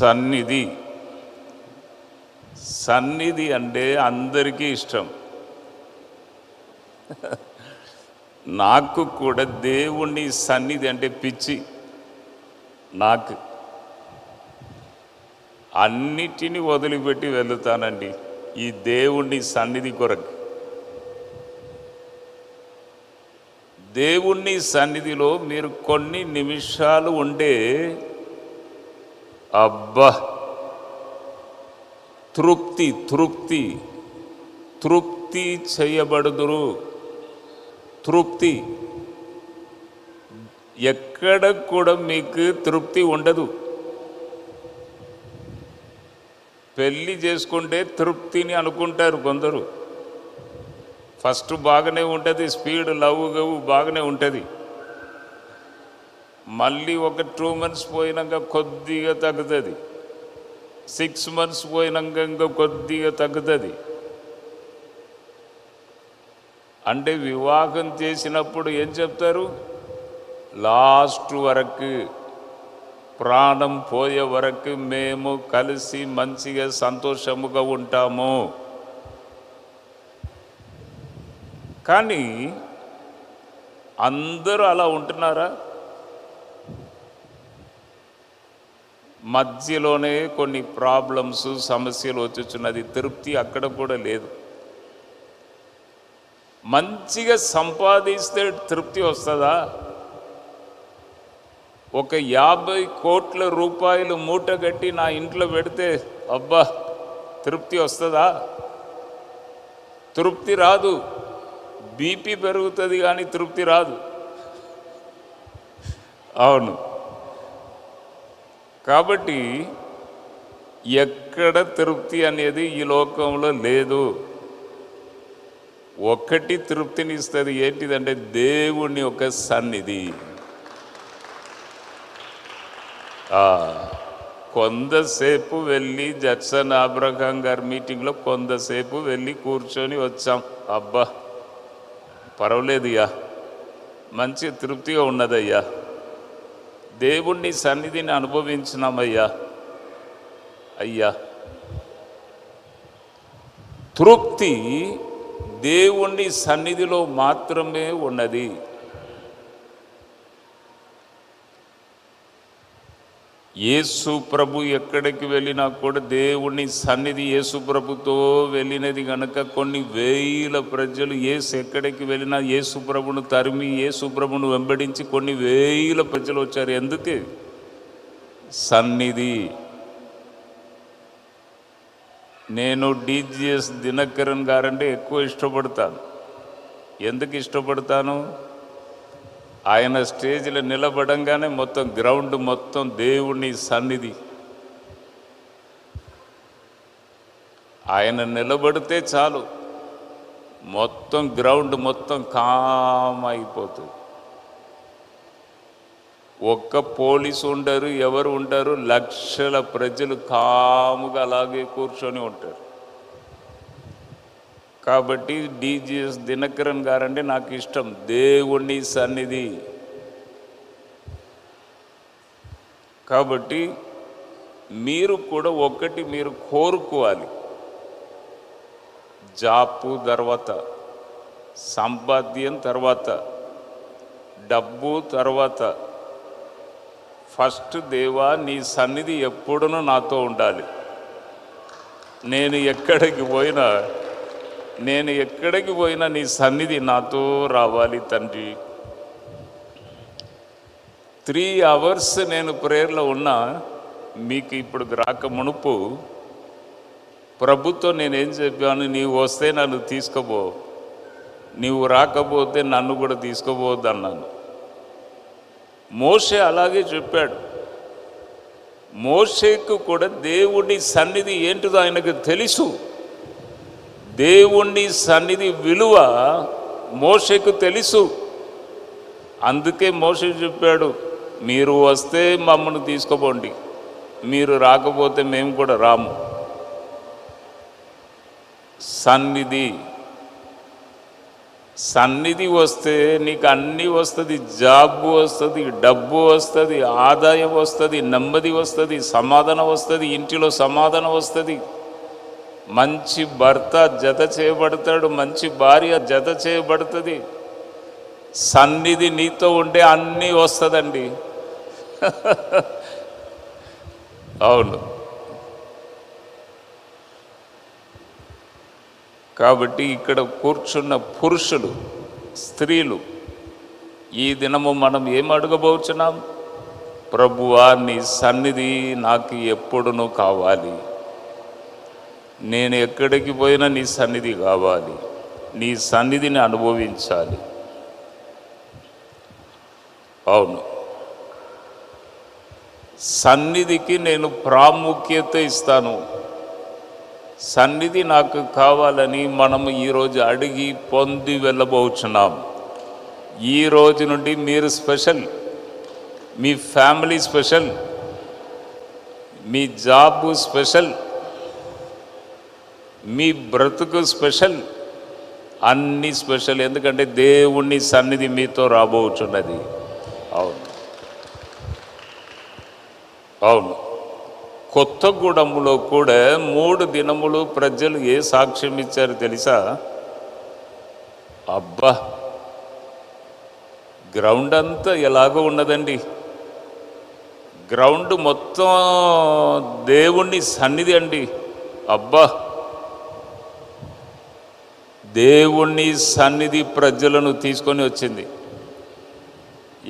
సన్నిధి. సన్నిధి అంటే అందరికీ ఇష్టం. నాకు కూడా దేవుణ్ణి సన్నిధి అంటే పిచ్చి. నాకు అన్నిటినీ వదిలిపెట్టి వెళుతానండి ఈ దేవుణ్ణి సన్నిధి కొరకు. దేవుణ్ణి సన్నిధిలో మీరు కొన్ని నిమిషాలు ఉండే అబ్బా తృప్తి తృప్తి తృప్తి చేయబడుదురు. తృప్తి ఎక్కడ కూడా మీకు తృప్తి ఉండదు. పెళ్ళి చేసుకుంటే తృప్తిని అనుకుంటారు కొందరు. ఫస్ట్ బాగానే ఉంటుంది, స్పీడ్ లవ్ గవ్ బాగానే ఉంటుంది. మళ్ళీ ఒక 2 months పోయినాక కొద్దిగా తగ్గుతుంది, 6 months పోయినాక ఇంకా కొద్దిగా తగ్గుతుంది. అంటే వివాహం చేసినప్పుడు ఏం చెప్తారు? లాస్ట్ వరకు, ప్రాణం పోయే వరకు మేము కలిసి మంచిగా సంతోషముగా ఉంటాము. కానీ అందరూ అలా ఉంటున్నారా? మధ్యలోనే కొన్ని ప్రాబ్లమ్స్, సమస్యలు వచ్చుచున్నది. తృప్తి అక్కడ కూడా లేదు. మంచిగా సంపాదిస్తే తృప్తి వస్తుందా? ఒక 50 కోట్ల రూపాయలు మూట కట్టి నా ఇంట్లో పెడితే అబ్బా తృప్తి వస్తుందా? తృప్తి రాదు. బీపీ పెరుగుతుంది కానీ తృప్తి రాదు. అవును. కాబట్టి ఎక్కడ తృప్తి అనేది ఈ లోకంలో లేదు. ఒక్కటి తృప్తిని ఇస్తుంది. ఏంటిదంటే దేవుని ఒక సన్నిధి. కొంతసేపు వెళ్ళి జడ్సన్ అబ్రహాం గారి మీటింగ్లో కొంతసేపు వెళ్ళి కూర్చొని వచ్చాం. అబ్బా పర్వాలేదయ్యా, మంచి తృప్తిగా ఉన్నదయ్యా, దేవుణ్ణి సన్నిధిని అనుభవించినామయ్యా. అయ్యా తృప్తి దేవుణ్ణి సన్నిధిలో మాత్రమే ఉన్నది. యేసు ప్రభు ఎక్కడికి వెళ్ళినా కూడా దేవుని సన్నిధి యేసు ప్రభుతో వెళ్ళినది కనుక కొన్ని వేల ప్రజలు యేసు ఎక్కడికి వెళ్ళినా యేసు ప్రభును తరిమి యేసు ప్రభును వెంబడించి కొన్ని వేల ప్రజలు వచ్చారు. ఎందుకే? సన్నిధి. నేను డిజిఎస్ దినకరన్ గారంటే ఎక్కువ ఇష్టపడతాను. ఎందుకు ఇష్టపడతాను? ఆయన స్టేజ్లో నిలబడంగానే మొత్తం గ్రౌండ్ మొత్తం దేవుని సన్నిధి. ఆయన నిలబడితే చాలు మొత్తం గ్రౌండ్ మొత్తం కామ్ అయిపోతుంది. ఒక్క పోలీసు ఉండరు, ఎవరు ఉంటారు, లక్షల ప్రజలు కాముగా అలాగే కూర్చొని ఉంటారు. కాబట్టి డిజిఎస్ దినకరన్ గారంటే నాకు ఇష్టం. దేవుని సన్నిధి. కాబట్టి మీరు కూడా ఒకటి మీరు కోరుకోవాలి. జాబు తర్వాత, సంపాద్యం తర్వాత, డబ్బు తర్వాత, ఫస్ట్ దేవా నీ సన్నిధి ఎప్పుడూ నాతో ఉండాలి. నేను ఎక్కడికి పోయినా నీ సన్నిధి నాతో రావాలి తండ్రి. 3 hours నేను ప్రేయర్లో ఉన్నా. మీకు ఇప్పుడు రాక మునుపు ప్రభుత్వం నేనేం చెప్పాను? నీవు వస్తే నన్ను తీసుకుపో, నీవు రాకపోతే నన్ను కూడా తీసుకుపోవద్దు అన్నాను. మోషే అలాగే చెప్పాడు. మోషేకు కూడా దేవుని సన్నిధి ఏంటిదో ఆయనకు తెలుసు. దేవుని సన్నిధి విలువ మోషేకు తెలుసు. అందుకే మోషే చెప్పాడు, మీరు వస్తే మమ్మల్ని తీసుకుపోండి, మీరు రాకపోతే మేము కూడా రాము. సన్నిధి. సన్నిధి వస్తే నీకు అన్నీ వస్తుంది. జాబ్ వస్తుంది, డబ్బు వస్తుంది, ఆదాయం వస్తుంది, నెమ్మది వస్తుంది, సమాధానం వస్తుంది, ఇంటిలో సమాధానం వస్తుంది, మంచి భర్త జత చేయబడతాడు, మంచి భార్య జత చేయబడుతుంది. సన్నిధి నీతో ఉంటే అన్నీ వస్తుందండి. అవును. కాబట్టి ఇక్కడ కూర్చున్న పురుషులు, స్త్రీలు, ఈ దినము మనం ఏం అడగబోచున్నాం? ప్రభువా, నీ సన్నిధి నాకు ఎప్పుడునూ కావాలి. నేను ఎక్కడికి పోయినా నీ సన్నిధి కావాలి, నీ సన్నిధిని అనుభవించాలి. అవును, సన్నిధికి నేను ప్రాముఖ్యత ఇస్తాను. సన్నిధి నాకు కావాలని మనము ఈరోజు అడిగి పొంది వెళ్ళబోచున్నాం. ఈ రోజు నుండి మీరు స్పెషల్, మీ ఫ్యామిలీ స్పెషల్, మీ జాబ్ స్పెషల్, మీ బ్రతుకు స్పెషల్, అన్నీ స్పెషల్. ఎందుకంటే దేవుని సన్నిధి మీతో రాబోచున్నది. అవును, అవును. కొత్తగూడెంలో కూడా 3 దినములు ప్రజలు ఏ సాక్ష్యం ఇచ్చారు తెలుసా? అబ్బా, గ్రౌండ్ అంతా ఎలాగో ఉన్నదండి. గ్రౌండ్ మొత్తం దేవుణ్ణి సన్నిధి అండి. అబ్బా, దేవుణ్ణి సన్నిధి ప్రజలను తీసుకొని వచ్చింది.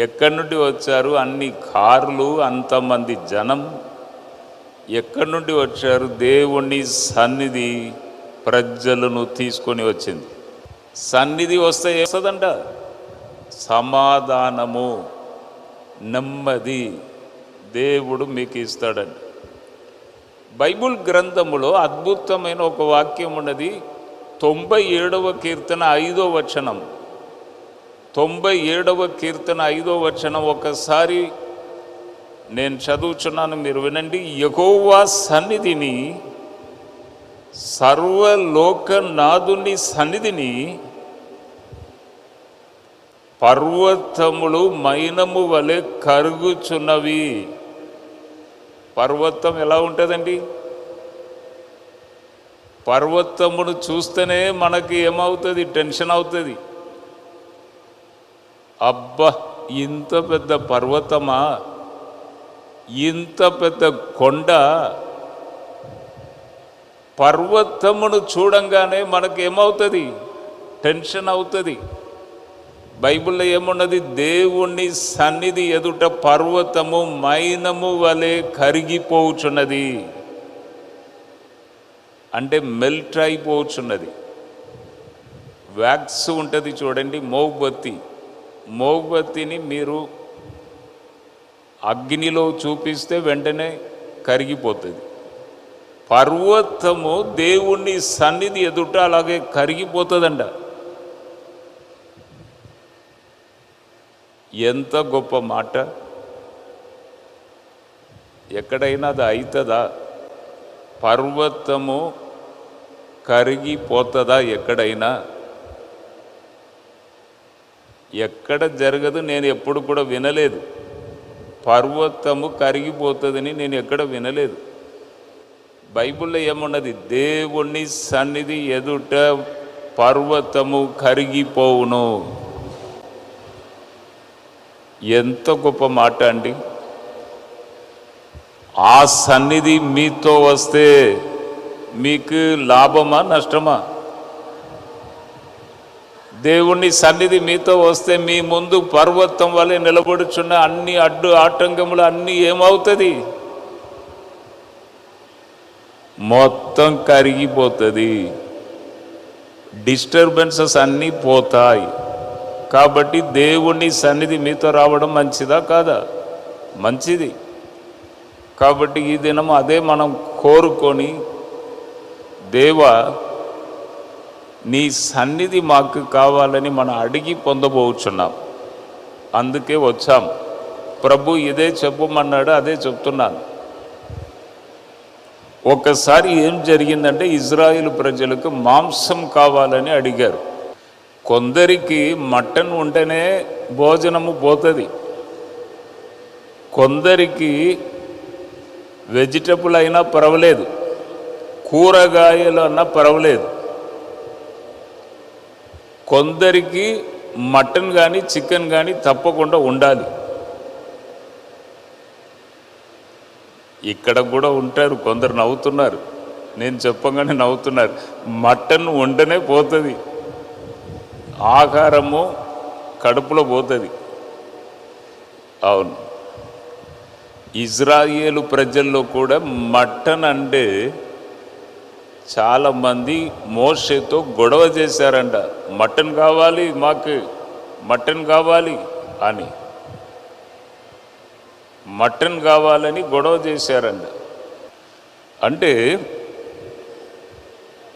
ఎక్కడి నుండి వచ్చారు? అన్ని కార్లు, అంతమంది జనం. ఎక్కడి నుండి వచ్చారు? దేవుని సన్నిధి ప్రజలను తీసుకొని వచ్చింది. సన్నిధి వస్తే వస్తుందంట సమాధానము, నెమ్మది దేవుడు మీకు ఇస్తాడండి. బైబిల్ గ్రంథములో అద్భుతమైన ఒక వాక్యం ఉన్నది. 97వ కీర్తన 5వ వచనం. 97వ కీర్తన 5వ వచనం ఒకసారి నేను చదువుచున్నాను, మీరు వినండి. యెహోవా సన్నిధిని, సర్వలోకనాథుని సన్నిధిని పర్వతములు మైనము వలె కరుగుచున్నవి. పర్వతం ఎలా ఉంటుందండి? పర్వతమును చూస్తేనే మనకి ఏమవుతుంది? టెన్షన్ అవుతుంది. అబ్బా, ఇంత పెద్ద పర్వతమా, ఇంత పెద్ద కొండ. పర్వతమును చూడంగానే మనకి ఏమవుతుంది? టెన్షన్ అవుతుంది. బైబిల్లో ఏమున్నది? దేవుని సన్నిధి ఎదుట పర్వతము మైనము వలె కరిగిపోచున్నది. అంటే మెల్ట్ అయిపోచున్నది. వ్యాక్స్ ఉంటుంది చూడండి, మోవ్బత్తి. మోవ్బత్తిని మీరు అగ్నిలో చూపిస్తే వెంటనే కరిగిపోతుంది. పర్వతము దేవుని సన్నిధి ఎదుట అలాగే కరిగిపోతుందంట. ఎంత గొప్ప మాట! ఎక్కడైనా అది అవుతుందా? పర్వతము కరిగిపోతుందా ఎక్కడైనా? ఎక్కడ జరగదు. నేను ఎప్పుడు కూడా వినలేదు పర్వతము కరిగిపోతుందని. నేను ఎక్కడ వినలేదు. బైబిల్లో ఏమున్నది? దేవుని సన్నిధి ఎదుట పర్వతము కరిగిపోవును. ఎంత గొప్ప మాట అండి! ఆ సన్నిధి మీతో వస్తే మీకు లాభమా, నష్టమా? దేవుని సన్నిధి మీతో వస్తే మీ ముందు పర్వతం వలె నిలబడుచున్న అన్ని అడ్డు ఆటంకములు అన్నీ ఏమవుతుంది? మొత్తం కరిగిపోతుంది. డిస్టర్బెన్సెస్ అన్నీ పోతాయి. కాబట్టి దేవుని సన్నిధి మీతో రావడం మంచిదా కాదా? మంచిది. కాబట్టి ఈ దినం అదే మనం కోరుకొని, దేవా నీ సన్నిధి మాకు కావాలని మనం అడిగి పొందబోచున్నాం. అందుకే వచ్చాం. ప్రభు ఇదే చెప్పమన్నాడు, అదే చెప్తున్నాను. ఒకసారి ఏం జరిగిందంటే, ఇజ్రాయేలు ప్రజలకు మాంసం కావాలని అడిగారు. కొందరికి మటన్ ఉంటేనే భోజనము పోతుంది, కొందరికి వెజిటబుల్ అయినా పర్వాలేదు, కూరగాయలు అన్నా పర్వాలేదు, కొందరికి మటన్ కానీ చికెన్ కానీ తప్పకుండా ఉండాలి. ఇక్కడ కూడా ఉంటారు కొందరు, నవ్వుతున్నారు, నేను చెప్పగానే నవ్వుతున్నారు. మటన్ వంటనే పోతుంది, ఆహారము కడుపులో పోతుంది. అవును, ఇజ్రాయేలు ప్రజల్లో కూడా మటన్ అంటే చాలామంది మోషేతో గొడవ చేశారంట. మటన్ కావాలి, మాకు మటన్ కావాలి అని, మటన్ కావాలని గొడవ చేశారంట. అంటే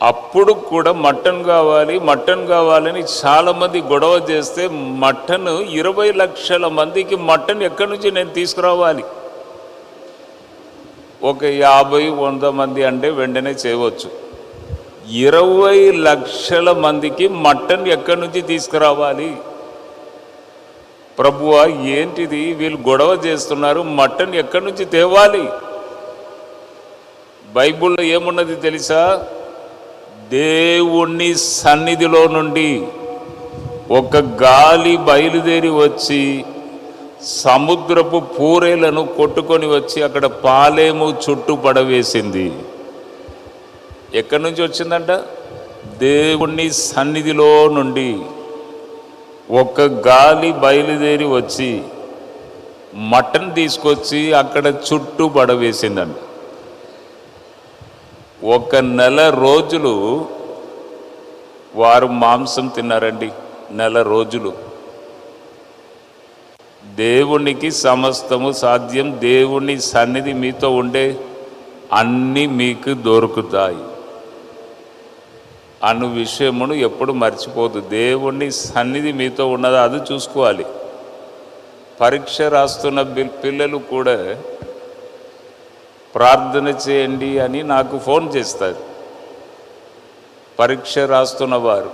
అప్పుడు కూడా మటన్ కావాలి మటన్ కావాలని చాలామంది గొడవ చేస్తే మటన్ 20 లక్షల మందికి మటన్ ఎక్కడి నుంచి నేను తీసుకురావాలి? ఒక 50-100 మంది అంటే వెంటనే చేయవచ్చు. 20 లక్షల మందికి మటన్ ఎక్కడి నుంచి తీసుకురావాలి? ప్రభువా ఏంటిది, వీళ్ళు గొడవ చేస్తున్నారు, మటన్ ఎక్కడి నుంచి తేవాలి? బైబిల్లో ఏమున్నది తెలుసా? దేవుని సన్నిధిలో నుండి ఒక గాలి బయలుదేరి వచ్చి సముద్రపు పూరేలను కొట్టుకొని వచ్చి అక్కడ పాలేము చుట్టూ పడవేసింది. ఎక్కడి నుంచి వచ్చిందంట? దేవుని సన్నిధిలో నుండి ఒక గాలి బయలుదేరి వచ్చి మటన్ తీసుకొచ్చి అక్కడ చుట్టూ పడవేసిందంట. 1 నెల రోజులు వారు మాంసం తిన్నారండి. 1 నెల రోజులు. దేవునికి సమస్తము సాధ్యం. దేవుని సన్నిధి మీతో ఉండే అన్నీ మీకు దొరుకుతాయి అను విషయమును ఎప్పుడు మర్చిపోదు. దేవుని సన్నిధి మీతో ఉన్నదా అది చూసుకోవాలి. పరీక్ష రాస్తున్న పిల్లలు కూడా ప్రార్థన చేయండి అని నాకు ఫోన్ చేస్తారు. పరీక్ష రాస్తున్న వారు,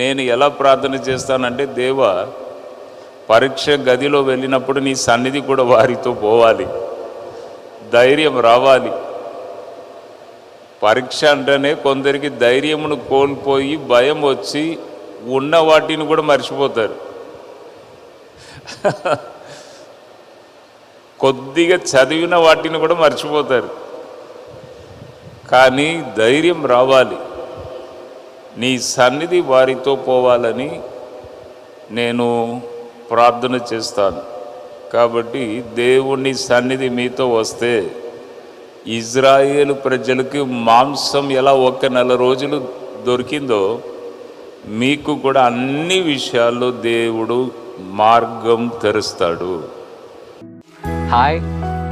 నేను ఎలా ప్రార్థన చేస్తానంటే, దేవా పరీక్ష గదిలో వెళ్ళినప్పుడు నీ సన్నిధి కూడా వారితో పోవాలి, ధైర్యం రావాలి. పరీక్ష అంటేనే కొందరికి ధైర్యమును కోల్పోయి భయం వచ్చి ఉన్న వాటిని కూడా మర్చిపోతారు. కొద్దిగా చదివిన వాటిని కూడా మర్చిపోతారు. కానీ ధైర్యం రావాలి, నీ సన్నిధి వారితో పోవాలని నేను ప్రార్థన చేస్తాను. కాబట్టి దేవుని సన్నిధి మీతో వస్తే ఇజ్రాయేలు ప్రజలకు మాంసం ఎలా 1 నెల రోజులు దొరికిందో మీకు కూడా అన్ని విషయాల్లో దేవుడు మార్గం తెరుస్తాడు. హాయ్,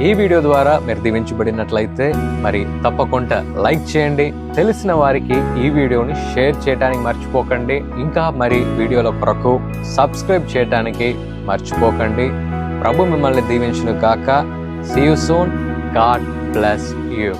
ఈ వీడియో ద్వారా మీరు దీవించబడినట్లయితే మరి తప్పకుండా లైక్ చేయండి. తెలిసిన వారికి ఈ వీడియోని షేర్ చేయడానికి మర్చిపోకండి. ఇంకా మరి వీడియోల కొరకు సబ్స్క్రైబ్ చేయడానికి మర్చిపోకండి. ప్రభు మిమ్మల్ని దీవించును గాక. See you soon. God bless you.